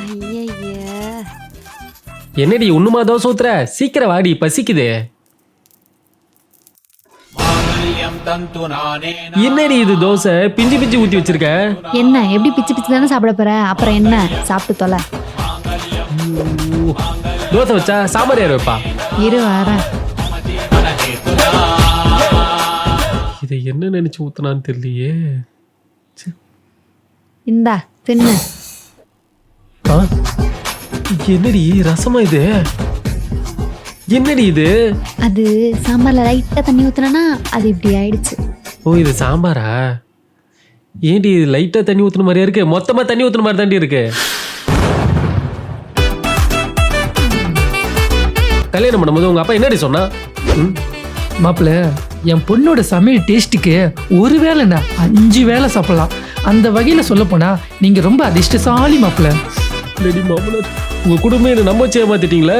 ஐயய்ய. என்னடி ஒண்ணுமா தோசை ஊத்துற? சீக்கிரம் வாடி, பசிக்குது. என்னடி இது தோசை பிஞ்சு பிஞ்சு ஊத்தி வச்சிருக்க? என்ன எப்படி பிச்சு பிச்சு தானே சாப்பிட போற? அப்புறம் என்ன சாப்பிட்டு தொலை. தோசை வச்சா சாம்பார் யார் வைப்பா? இரு வரேன். இதை என்ன நினைச்சு ஊத்துனான்னு தெரியலையே. இந்தா தின்னு. என்னடி ரசமா இது? என்னடி இது? அது சாம்பார்ல லைட்டா தண்ணி ஊத்துனா அது இப்படி ஆயிடுச்சு. ஓ இது சாம்பாரா? ஏன்டி இது லைட்டா தண்ணி ஊத்துன மாதிரியா இருக்கு? மொத்தமா தண்ணி ஊத்துன மாதிரி தாண்டி இருக்கு. கல்யாணம் பண்ணும்போது உங்க அப்பா என்னடி சொன்னா? மாப்பிள்ள, என் பொண்ணோட சமையல் டேஸ்ட்டுக்கு ஒரு வேலைண்ணா 5 வேலை சாப்பிடலாம். அந்த வகையில சொல்ல போனா நீங்க ரொம்ப அதிர்ஷ்டசாலி மாப்பிள்ள. மாமனார் உங்க குடும்பம் என்ன நம்ப வச்சு ஏமாத்திட்டீங்களா?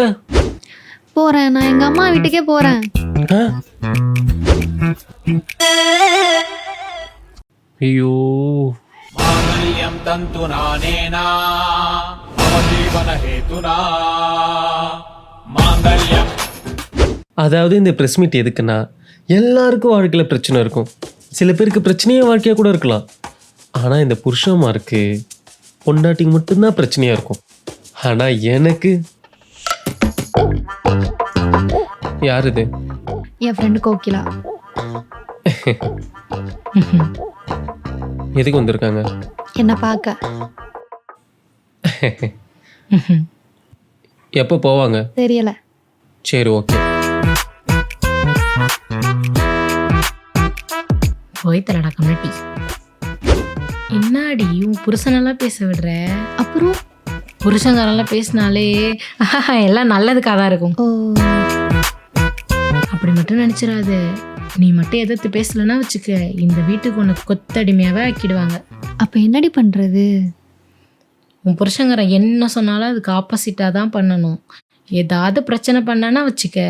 போறேன், நான் எங்க அம்மா வீட்டுக்கே போறேன். ஐயோ அதாவது இந்த பிரஸ் மீட் எதுக்குன்னா, எல்லாருக்கும் வாழ்க்கையில பிரச்சனை இருக்கும். சில பேருக்கு பிரச்சனையே வாழ்க்கையா கூட இருக்கலாம். ஆனா இந்த புருஷன்மாருக்கு பொண்டாட்டிக்கு மட்டும்தான் பிரச்சனையா இருக்கும். ஆனா எனக்கு யார் இது? என் ஃப்ரெண்டு கோகிலா. எதுக்கு வந்திருக்காங்க? என்ன பார்க்க. எப்போ போவாங்க? தெரியல. சரி ஓகே. போய் தரடா கம்யூனிட்டி. என்னாடி உன் புருஷனெல்லாம் பேச விடுற? அப்புறம் புருஷங்காரெல்லாம் பேசினாலே எல்லாம் நல்லதுக்காக தான் இருக்கும். ஓ அப்படி மட்டும் நினைச்சிடாத. நீ மட்டும் எதிர்த்து பேசலன்னா வச்சுக்க, இந்த வீட்டுக்கு உனக்கு கொத்தடிமையாவே ஆக்கிடுவாங்க. அப்ப என்னடி பண்றது? உன் புருஷங்கார என்ன சொன்னாலும் அதுக்கு ஆப்போசிட்டாக தான் பண்ணணும். ஏதாவது பிரச்சனை பண்ணானா வச்சுக்க,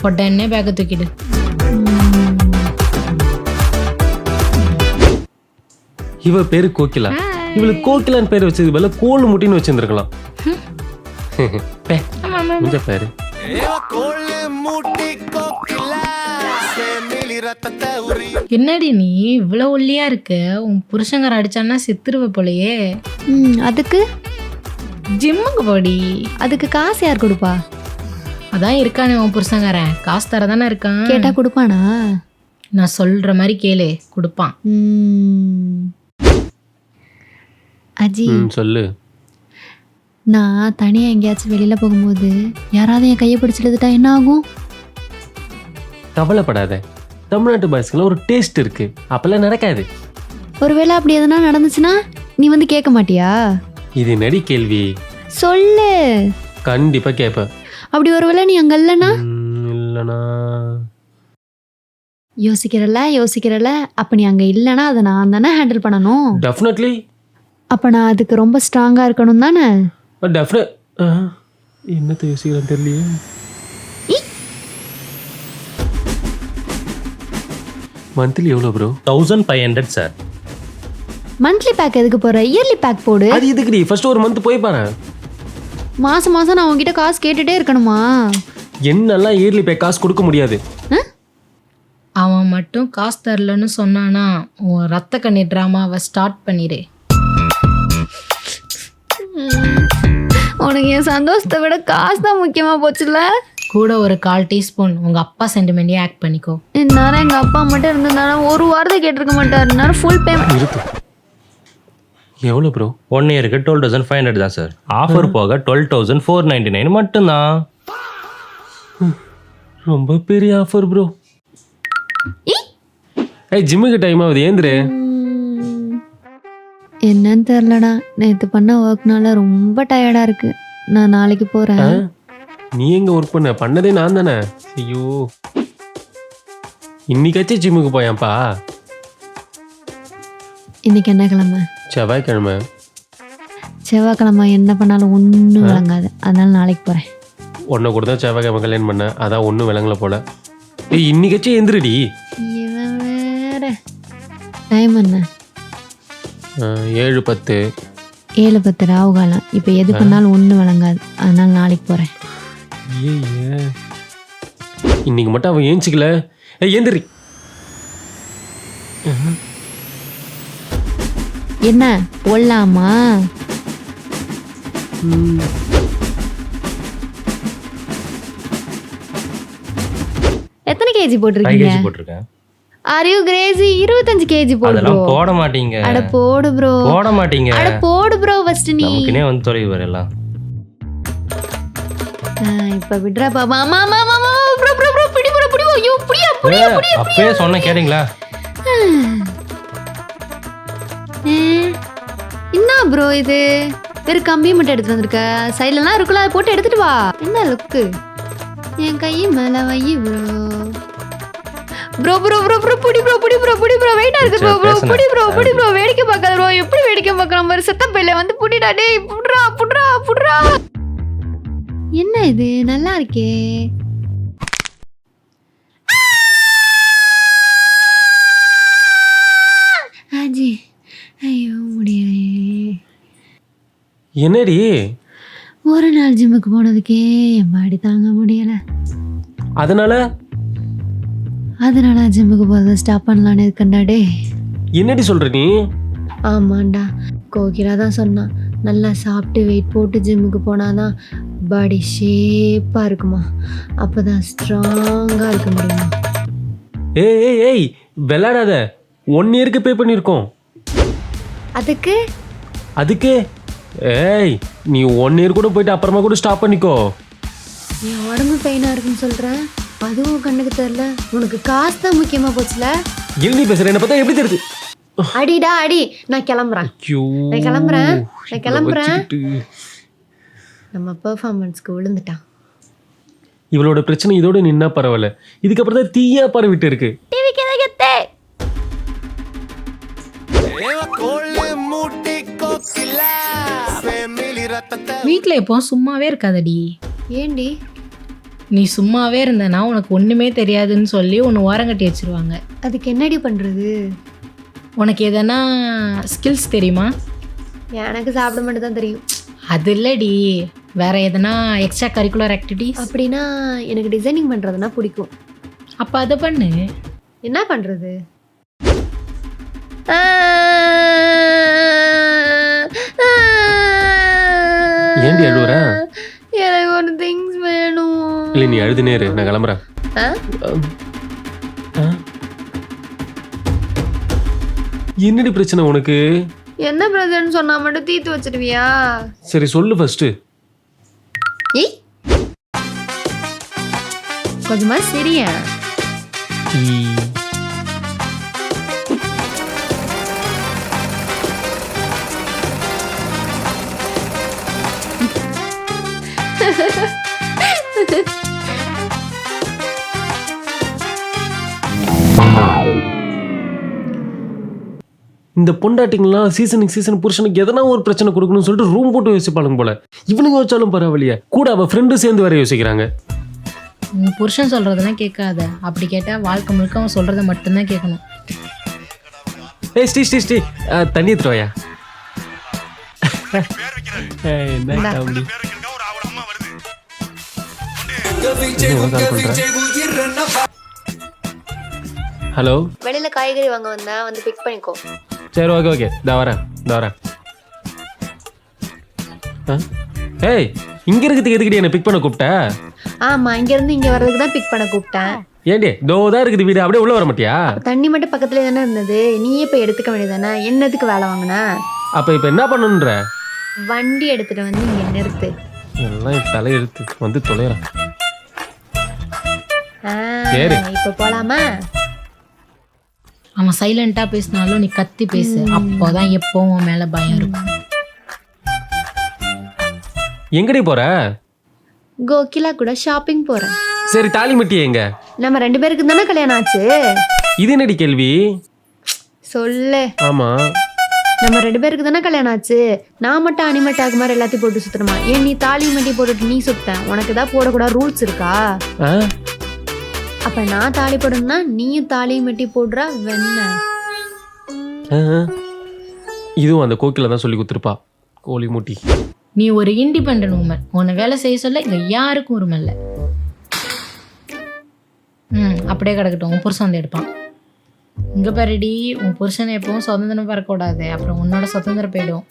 உடனே பேக்கை தூக்கிடு. இவ பேரு கோகிலா. இவளுக்கு கோகிலான்னு பேர் வச்சது பதிலா கோல் முட்டின்னு வச்சிருந்துருக்கலாம். பேரு என்னடி நீ இவ்வளவு ஒல்லியா இருக்க? உன் புருஷங்கார அடிச்சான்னா செத்துருவ போலயே. அதுக்கு ஜிம்முக்கு போடி. அதுக்கு காசு யார் கொடுப்பா? அதான் இருக்கானே உன் புருஷங்காரன், காசு தரதானே இருக்கான். கேட்டா கொடுப்பானா? நான் சொல்ற மாதிரி கேளு, கொடுப்பான். அஜி சொல்லு. நான் தனியா எங்கேயாச்சும் வெளியில போகும்போது யாராவது என் கையை பிடிச்சு இழுத்துட்டா என்ன ஆகும்? கவலைப்படாத, தமிழ்நாட்டு பாய்ஸ்க்குலாம் ஒரு டேஸ்ட் இருக்கு. அப்பெல்லாம் நடக்காது. ஒருவேளை அப்படி எதுனா நடந்துச்சுன்னா நீ வந்து கேட்க மாட்டியா? இது நடி கேள்வி. சொல்லு. கண்டிப்பா கேப்ப. அப்படி ஒருவேளை நீ அங்க இல்லனா? இல்லனா யோசிக்கிறல. அப்ப நீ அங்க இல்லனா அதை நான் தானே ஹேண்டில் பண்ணணும். டெஃபினெட்லி. அப்ப நான் அதுக்கு ரொம்ப ஸ்ட்ராங்கா இருக்கணும் தானே? என்னத்தை யோசிக்கிறேன்னு தெரியலையே. மந்த்லி எவ்வளோ ப்ரோ? 1500 சார். மந்த்லி பேக் எதுக்கு போற? இயர்லி பேக் போடு. அது எதுக்குடி? ஃபர்ஸ்ட் ஒரு மந்த் போய் பாரு. மாசம் நான் உங்ககிட்ட காசு கேட்டுட்டே இருக்கணுமா? என்னெல்லாம் இயர்லி பேக் காசு கொடுக்க முடியாது. அவன் மட்டும் காசு தரலன்னு சொன்னானா உன் ரத்த கண்ணீர் ட்ராமாவை ஸ்டார்ட் பண்ணிடு. உனக்கு என் சந்தோஷத்தை விட காசு தான் முக்கியமா போச்சுல்ல? கூட ஒரு 1/4 டீஸ்பூன் உங்க அப்பா சென்டிமெண்ட்டே ஆக்ட் பண்ணிக்கோ. இந்நேரம் எங்க அப்பா மட்டும் இருந்ததுனால ஒரு வாரத்தை கேட்டிருக்க மாட்டாரு. இந்நேரம் ஃபுல் பேமெண்ட். இருக்கு. எவ்வளோ ப்ரோ? 1 இயருக்கு 12,500 தான் சார். ஆஃபர் போக 12,499 மட்டும்தான். ரொம்ப பெரிய ஆஃபர் ப்ரோ. ஜிம்முக்கு டைம் ஆகுது, ஏந்திரு. என்னன்னு தெரியலடா, நேற்று பண்ண ஒர்க்னால ரொம்ப டயர்டா இருக்கு. நான் நாளைக்கு போறேன். நீ எங்க ஒர்க் பண்ணதே நான் தானே. ஐயோ, இன்னைக்காச்சும் ஜிம்முக்கு போயாப்பா. இன்னைக்கு என்ன கிழமை? செவ்வாய்க்கிழமை. செவ்வாய்க்கிழமை என்ன பண்ணாலும் ஒன்றும் விளங்காது. அதனால நாளைக்கு போறேன். உன்னை கூட தான் செவ்வாய்க்கிழமை கல்யாணம் பண்ண, அதான் ஒன்றும் விளங்கல போல. இன்னைக்காச்சும் எந்திரடி. இவன் வேற. டைம் என்ன? 7:10. 7 10 ராவு காலம். இப்போ எது பண்ணாலும் ஒன்றும் விளங்காது. அதனால நாளைக்கு போகிறேன். ஏ இன்னைக்கு மட்டும் அவன் ஏஞ்சிக்கல. ஏந்திரி. என்ன போடலாமா? எத்தனை கேஜி 5 போட்டிருக்கீங்க? kg போட்டிருக்கேன். Are you Crazy? 25 கேஜி போடு அதெல்லாம் bro. போட மாட்டீங்க. அட போடு ப்ரோ. போட மாட்டீங்க. அட போடு ப்ரோ ஃபர்ஸ்ட் நீ. நமக்குனே வந்து தொலைவு எல்லாம். இப்ப விட்றா பாபா. ஆமா ஆமா ஆமா ப்ரோ ப்ரோ ப்ரோ பிடி ப்ரோ பிடி ப்ரோ. யூ பிடியா பிடியா பிடியா. அப்பவே சொன்ன கேட்டீங்களா? என்ன ப்ரோ இது? வெறும் கம்பி மட்டும் எடுத்து வந்திருக்க. சைட்லலாம் இருக்குல்ல, அதை போட்டு எடுத்துட்டு வா. என்ன லுக்கு? என் கை மேல வை bro. Bro bro bro bro புடி ப்ரோ புடி ப்ரோ புடி ப்ரோ வெயிட்டா இருக்கு ப்ரோ ப்ரோ புடி ப்ரோ புடி ப்ரோ. வேடிக்கை பார்க்காத ப்ரோ. எப்படி வேடிக்கை பார்க்கற மாதிரி செத்த பையில வந்து புடிடா டேய். புட்றா புட்றா புட்றா. என்ன இது நல்லா இருக்கே. ஆஜி ஐயோ முடியலையே. என்னடி? ஒரு நாள் ஜிம்முக்கு போனதுக்கே என் பாடி தாங்க முடியல. அதனால ஜிம்முக்கு போகிறத ஸ்டாப் பண்ணலான்னு இருக்கண்டாடே. என்னடி சொல்ற நீ? ஆமாண்டா, கோகிலா தான் சொன்னான். நல்லா சாப்பிட்டு வெயிட் போட்டு ஜிம்முக்கு போனாதான் பாடி ஷேப்பாக இருக்குமா. அப்போ தான் ஸ்ட்ராங்காக இருக்க முடியுமா. ஏய் ஏய் ஏய் விளையாடாத. 1 இயருக்கு பே பண்ணியிருக்கோம். அதுக்கு ஏய் நீ 1 இயர் கூட போயிட்டு அப்புறமா கூட ஸ்டாப் பண்ணிக்கோ. என் உடம்பு பெயினாக இருக்குன்னு சொல்கிறேன், அதுவும் கண்ணுக்கு தெரில. உனக்கு காசு தான் முக்கியமாக போச்சுல. எழுதி பேசுகிறேன். என்னை பார்த்தா எப்படி தெரியுது? அடிடா அடி. நான் கிளம்புறேன். நான் கிளம்புறேன். நம்ம பெர்ஃபார்மன்ஸ்க்கு விழுந்துட்டான். இவளோட பிரச்சனை இதோட நின்னா பரவாயில்ல. இதுக்கப்புறம் தான் தீயா பரவிட்டு இருக்கு. வீட்டில் எப்போ சும்மாவே இருக்காதடி. ஏண்டி? நீ சும்மாவே இருந்தனா உனக்கு ஒன்றுமே தெரியாதுன்னு சொல்லி உன்னை ஓரங்கட்டி வச்சிருவாங்க. அதுக்கு என்னடி பண்ணுறது? உனக்கு எதனா ஸ்கில்ஸ் தெரியுமா? எனக்கு சாப்பிட மட்டும் தான் தெரியும். அது இல்லடி, வேற எதனா எக்ஸ்ட்ரா கரிக்குலர் ஆக்டிவிட்டிஸ்? அப்படின்னா எனக்கு டிசைனிங் பண்ணுறதுனா பிடிக்கும். அப்போ அதை பண்ணு. என்ன பண்ணுறது? ஏண்டி அழுவுற? எனக்கு ஒரு திங்ஸ் வேணும். இல்லை நீ அழுது நேரு, நான் கிளம்புறேன். என்னடி பிரச்சனை உனக்கு? என்ன பிரச்சனைன்னு சொன்னா மட்டும் தீர்த்து வச்சிருவியா? சரி சொல்லு ஃபர்ஸ்ட். கொஞ்சமா சரியா? இந்த பொண்டாட்டிங்கெல்லாம் சீசன் புருஷனுக்கு எதனா ஒரு பிரச்சனை கொடுக்கணும்னு சொல்லிட்டு ரூம் போட்டு யோசிப்பாளுங்க போல. இவனுங்க வச்சாலும் பரவாயில்லையே, கூட அவன் ஃப்ரெண்டு சேர்ந்து வேற யோசிக்கிறாங்க. உன் புருஷன் சொல்கிறதெல்லாம் கேட்காத. அப்படி கேட்டால் வாழ்க்கை முழுக்க அவன் சொல்கிறத மட்டும்தான் கேட்கணும். ஏய் ஸ்ரீ தண்ணி எடுத்துருவாயா? என்ன காமெடி. ஹலோ, வெளியில காய்கறி வாங்க வந்தா வந்து பிக் பண்ணிக்கோ. சரி ஓகே இதோ வரேன். ஏய் இங்க இருக்கிறதுக்கு எதுக்கிட்டே என்ன பிக் பண்ண கூப்பிட்ட? ஆமா, இங்க இருந்து இங்க வர்றதுக்கு தான் பிக் பண்ண கூப்பிட்டேன். ஏண்டி தோதான் இருக்குது வீடு, அப்படியே உள்ள வர மாட்டியா? தண்ணி மட்டும் பக்கத்துலேயே தானே இருந்தது, நீயே போய் எடுத்துக்க வேண்டியதானே. என்னதுக்கு வேலை வாங்கின? அப்ப இப்ப என்ன பண்ணணுன்ற? வண்டி எடுத்துட்டு வந்து இங்க நிறுத்து. எல்லாம் என் தலையெழுத்து வந்து தொலைறேன். இப்ப போலாமா? அவன் சைலண்டா பேசினாலும் நீ கத்தி பேசு. அப்போதான் எப்பவும் உன் மேல பயம் இருக்கும். எங்கடி போற? கோகிலா கூட ஷாப்பிங் போறேன். சரி தாலி மட்டி எங்க? நம்ம 2 பேருக்கு தானே கல்யாணம் ஆச்சு. இது என்னடி கேள்வி? சொல்லு. ஆமா, நம்ம 2 பேருக்கு தானே கல்யாணம் ஆச்சு. நான் மட்டும் அனிமட்டாக்கு மாதிரி எல்லாத்தையும் போட்டு சுத்தணுமா? ஏன் நீ தாலி மட்டி போட்டுட்டு நீ சுத்த? உனக்கு தான் போடக்கூடாது ரூல்ஸ் இருக்கா? அப்ப நான் தாலி போடணும்னா நீயும் தாலி மட்டி போடுறா வெண்ண. இதுவும் அந்த கோகில தான் சொல்லி கொடுத்துருப்பா. கோழி முட்டி. நீ ஒரு இண்டிபெண்டன்ட் உமன். உன்னை வேலை செய்ய சொல்ல இங்கே யாருக்கும் உரிமை இல்லை. அப்படியே கிடக்கட்டும், உன் புருஷன் வந்து எடுப்பான். இங்கே பாருடி, உன் புருஷனை எப்பவும் சுதந்திரம் பறக்கூடாது, அப்புறம் உன்னோட சுதந்திரம் போயிடும்.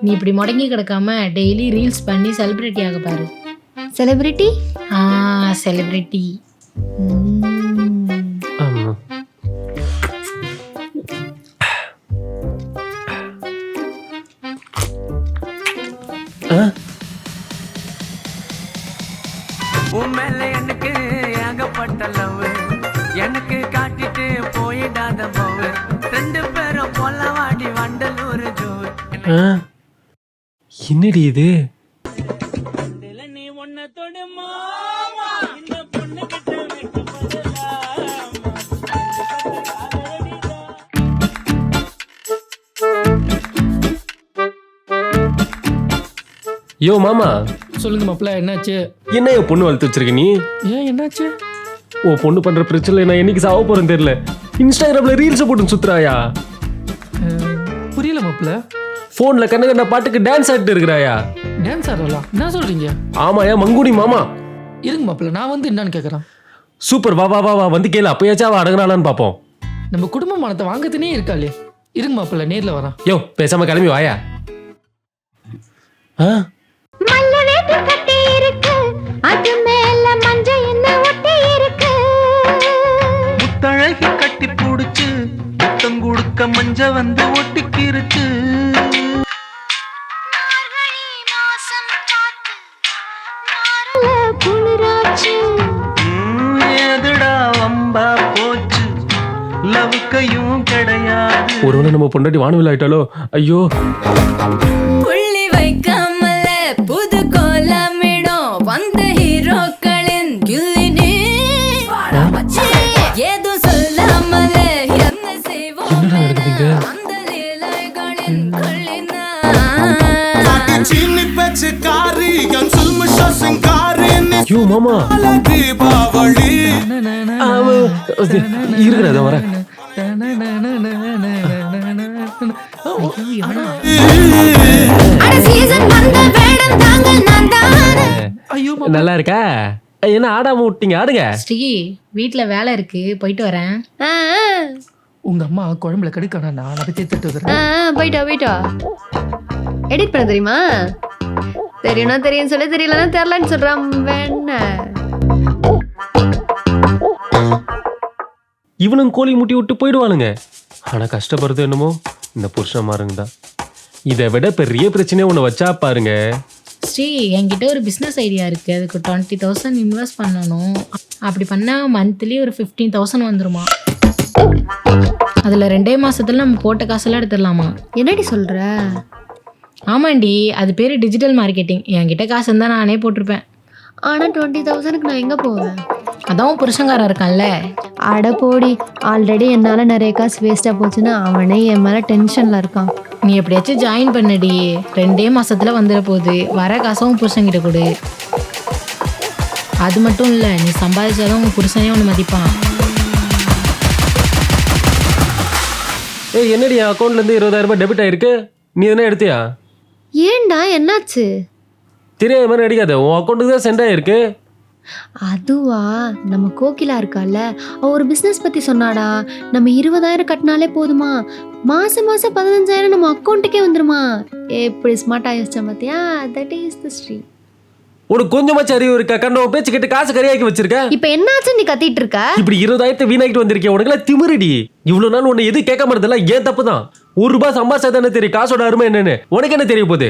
நீ இப்படி முடங்கி கிடக்காம டெய்லி ரீல்ஸ் பண்ணி செலிப்ரிட்டி ஆக பாரு. செலிபிரிட்டி? செலிப்ரிட்டி. ஆமா. உன் மேல எனக்கு ஏகப்பட்ட லவ், எனக்கு காட்டிட்டு போயிடாத போவு, 2 பேரும் பொல்லவாடி வண்டலூர் ஜோர். என்னடி இது? நீ ஒன்ன தொடு மாமா, இந்த பொண்ணு கிட்ட யோ மாமா, சொல்லுங்க மாப்பிள்ள, என்னாச்சு? என்ன என் பொண்ணு வளர்த்து வச்சிருக்க நீ? ஏன் என்னாச்சு? ஓ பொண்ணு பண்ற பிரச்சனை நான் என்னைக்கு சாவ போறேன்னு தெரியல. இன்ஸ்டாகிராம்ல ரீல்ஸ் போட்டு சுத்துறாயா? புரியல மாப்பிள்ள. போன்ல கண்ண பாட்டுக்கு டான்ஸ் ஆடிட்டு இருக்கிறாயா? டான்ஸ் ஆடலாம்? என்ன சொல்றீங்க? ஆமாயா மங்குடி மாமா. இருங்க மாப்பிள்ள, நான் வந்து என்னன்னு கேட்குறேன். சூப்பர், வா வா வா வா, வந்து கேளு. அப்பயாச்சும் அவ அடங்குறாளான்னு பாப்போம். நம்ம குடும்ப மானத்தை வாங்கத்துனே இருக்காளே. இருங்க மாப்பிள்ள, நேர்ல வரான். யோ பேசாம கிளம்பி வாயா. முத்தழகி கட்டி புடிச்சு முத்தம் கொடுக்க மஞ்ச வந்து ஒட்டிக்கிருச்சு. எதுடா வம்பா போச்சு, லவுக்கையும் கிடையாது. ஒருவேளை நம்ம பொண்டாட்டி வானவில் ஆயிட்டாலோ? ஐயோ. புள்ளி வைக்காமல புது கோலமிடும் வந்த ஹீரோக்களின் கில்லினி ஏதோ சொல்லாமல என்ன செய்வோம் அந்த லீலைகளின் கொள்ளினா ஐயோ மாமா, இருக்கிறத வர. ஐயோ நல்லா இருக்கா? என்ன ஆடாம விட்டீங்க? ஆடுங்க. ஸ்ரீ, வீட்டில் வேலை இருக்கு, போயிட்டு வரேன். உங்க அம்மா குழம்புல கடுக்கானா? நான் பத்தி தட்டு வந்துடுறேன். போயிட்டா எடிட் பண்ண தெரியுமா? தெரியும்னா தெரியும் சொல்லி, தெரியலன்னா தெரியலன்னு சொல்றான். வேண இவனும் கோழி முட்டி விட்டு போயிடுவானுங்க. ஆனா கஷ்டப்படுறது என்னமோ இந்த புருஷன் மாருங்க தான். இதை விட பெரிய பிரச்சனையை ஒன்று வச்சா பாருங்க. ஸ்ரீ, என்கிட்ட ஒரு பிஸ்னஸ் ஐடியா இருக்குது. அதுக்கு 20,000 இன்வெஸ்ட் பண்ணணும். அப்படி பண்ணால் மந்த்லி ஒரு 15,000 வந்துருமா. அதில் 2 மாதத்துல நம்ம போட்ட காசெல்லாம் எடுத்துடலாமா. என்னடி சொல்ற? ஆமாண்டி, அது பேர் டிஜிட்டல் மார்க்கெட்டிங். என்கிட்ட காசு இருந்தால் நானே போட்டிருப்பேன். ஆனா 20,000க்கு நான் எங்க போவேன்? அதான் புருஷங்காரன் இருக்கான்ல. அட போடி, ஆல்ரெடி என்னால நிறைய காசு வேஸ்டா போச்சுன்னா அவனே என் மேல டென்ஷன்ல இருக்கான். நீ எப்படியாச்சும் ஜாயின் பண்ணடி. 2 மாசத்துல வந்துட போகுது. வர காசும் புருஷன்கிட்ட கொடு. அது மட்டும் இல்லை, நீ சம்பாதிச்சாதான் உங்க புருஷனே ஒன்று மதிப்பான். ஏய், என்னடி என் அக்கௌண்ட்ல இருந்து 20,000 ரூபாய் டெபிட் ஆயிருக்கு. நீ என்ன எடுத்தியா? ஏன்டா, என்னாச்சு? தெரியாத மாதிரி அடிக்காத. உன் அக்கௌண்ட்டுக்கு தான் சென்ட் ஆயிருக்கு. அதுவா, நம்ம கோகிலா இருக்கால, அவ ஒரு பிசினஸ் பத்தி சொன்னாடா. நம்ம 20,000 கட்டினாலே போதுமா, மாசம் மாசம் 15,000 நம்ம அக்கௌண்ட்டுக்கே வந்துருமா. எப்படி ஸ்மார்ட் ஆயிடுச்சா பாத்தியா? That is the Shri. உனக்கு கொஞ்சமாச்சும் அறிவு இருக்கா? கண்ண பேச்சு கேட்டு காசு கரியாக்கி வச்சிருக்க. இப்ப என்னாச்சு நீ கத்திட்டு இருக்க? இப்படி 20,000 வீணாக்கிட்டு வந்திருக்கேன். உனக்குலாம் திமிருடி. இவ்வளவு நாள் உன்னை எது கேட்காம இருந்தல, ஏன் தப்பு தான். ₹1 சம்பாதிச்சா தானே தெரியும் காசோட அருமை என்னன்னு. உனக்கு என்ன தெரிய போகுது?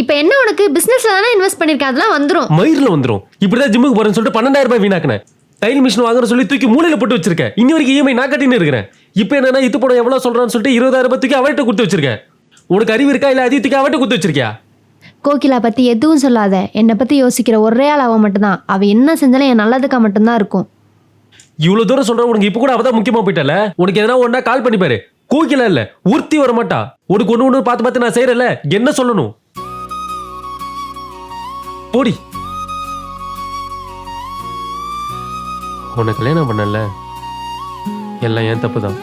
இப்ப என்ன, உனக்கு பிசினஸ்ல தானே இன்வெஸ்ட் பண்ணிருக்க, அதெல்லாம் வந்துரும். மயிரில் வந்துரும். இப்படிதான் ஜிம்முக்கு போறேன்னு சொல்லிட்டு 12,000 ரூபாய் வீணாக்கினேன். தையல் மிஷின் வாங்குற சொல்லி தூக்கி மூலையில போட்டு வச்சிருக்கேன். இன்னி வரைக்கும் இஎம்ஐ நான் கட்டின்னு இருக்கிறேன். இப்போ என்னன்னா, இது போட எவ்வளவு சொல்றான்னு சொல்லிட்டு 20,000 ரூபாய் தூக்கி அவர்கிட்ட கொடுத்து வச்சிருக்கேன். உனக்கு அறிவு இருக்கா இல்ல அதையும் தூக்கி அவர்கிட்ட கொடுத்து வச்சிருக்கியா? கோகிலா பத்தி எதுவும் சொல்லாத. என்னை பத்தி யோசிக்கிற ஒரே ஆள் அவ மட்டும்தான். அவ என்ன செஞ்சாலும் என் நல்லதுக்கா மட்டும்தான் இருக்கும். இவ்வளவு தூரம் சொல்ற உனக்கு இப்ப கூட அவதான் முக்கியமா போயிட்டல. உனக்கு எதனா ஒன்னா கால் பண்ணி பாரு. கோகிலா இல்ல, உறுத்தி வர மாட்டா. உனக்கு ஒண்ணு பார்த்து பார்த்து நான் செய்யறல, என்ன சொல்லணும்? போடி. உன்னை கல்யாணம் பண்ணல, எல்லாம் ஏன் தப்பு தான்.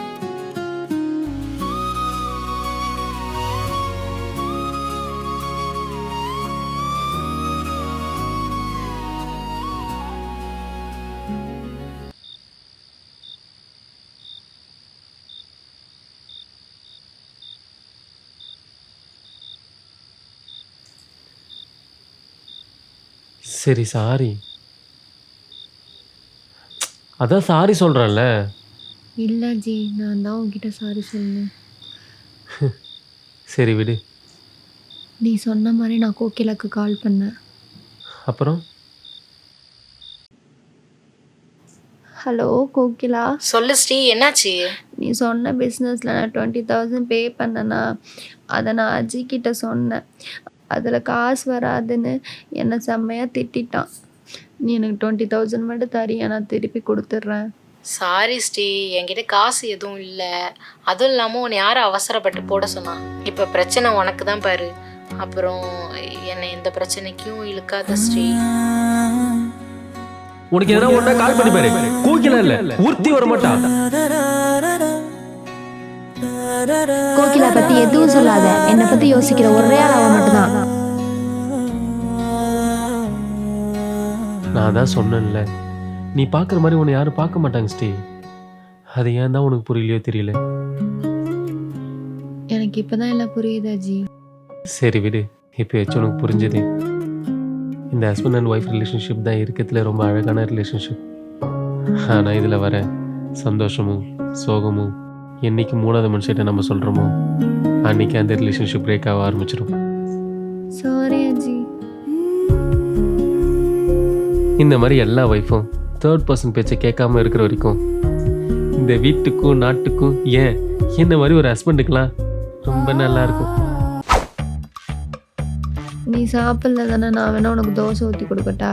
சரி சாரி. அதான் சாரி சொல்கிறேன்ல. இல்லை ஜி, நான் தான் உங்ககிட்ட சாரி சொன்னேன். சரி விடு. நீ சொன்ன மாதிரி நான் கோகிலாக்கு கால் பண்ணேன். அப்புறம் ஹலோ கோகிலா, சொல்லு ஸ்ரீ, என்னாச்சு? நீ சொன்ன பிஸ்னஸில் நான் 20,000 பே பண்ணேன்னா அதை நான் அஜிக்கிட்ட சொன்னேன். அதில் காசு வராதுன்னு என்னை செம்மையாக திட்டான். நீ எனக்கு 20,000 மட்டும் தரியா, நான் திருப்பி கொடுத்துட்றேன். சாரி ஸ்ரீ, என்கிட்ட காசு எதுவும் இல்லை. அதுவும் இல்லாமல் உன்னை யாரும் அவசரப்பட்டு போட சொன்னா? இப்போ பிரச்சனை உனக்கு தான் பாரு. அப்புறம் என்னை எந்த பிரச்சனைக்கும் இழுக்காத ஸ்ரீ. உனக்கு எதனா ஒன்றா கால் பண்ணி பாரு. கோகிலா இல்லை, ஊர்த்தி வர மாட்டா. கோகிலா பற்றி எதுவும் சொல்லாத, என்னை பற்றி யோசிக்கிற ஒரே ஆள் அவன் மட்டும்தான். நான் தான் சொன்னேன்ல, நீ பார்க்குற மாதிரி உன்னை யாரும் பார்க்க மாட்டாங்க ஸ்ரீ. அது ஏன் தான் உனக்கு புரியலையோ தெரியல. எனக்கு இப்போ தான் எல்லாம் புரியுது அஜி. சரி விடு, இப்போ வச்சு உனக்கு புரிஞ்சுது. இந்த ஹஸ்பண்ட் அண்ட் ஒய்ஃப் ரிலேஷன்ஷிப் தான் இருக்கிறதுல ரொம்ப அழகான ரிலேஷன்ஷிப். ஆனால் இதில் வர சந்தோஷமும் சோகமும் என்னைக்கு மூணாவது மனுஷிட்ட நம்ம சொல்கிறோமோ அன்னைக்கு அந்த ரிலேஷன்ஷிப் பிரேக் ஆக ஆரம்பிச்சிடும். சாரி அஜி. இந்த மாதிரி எல்லா ஒய்ஃபும் தேர்ட் பர்சன் பேச்சை கேட்காம இருக்கிற வரைக்கும் இந்த வீட்டுக்கும் நாட்டுக்கும் ஏன் என்ன மாதிரி ஒரு ஹஸ்பண்டுக்கெலாம் ரொம்ப நல்லா இருக்கும். நீ சாப்பிடல தானே, நான் வேணா உனக்கு தோசை ஊற்றி கொடுக்கட்டா?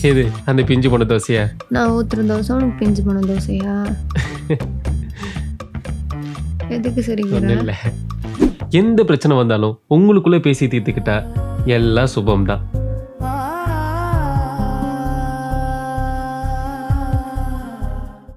எது அந்த பிஞ்சு போன தோசையா? நான் ஊற்றுற தோசை உனக்கு பிஞ்சு போன தோசையா? எதுக்கு சரிங்க? இல்லை, எந்த பிரச்சனை வந்தாலும் உங்களுக்குள்ளே பேசி தீர்த்துக்கிட்டா எல்லாம் சுபம் தான்.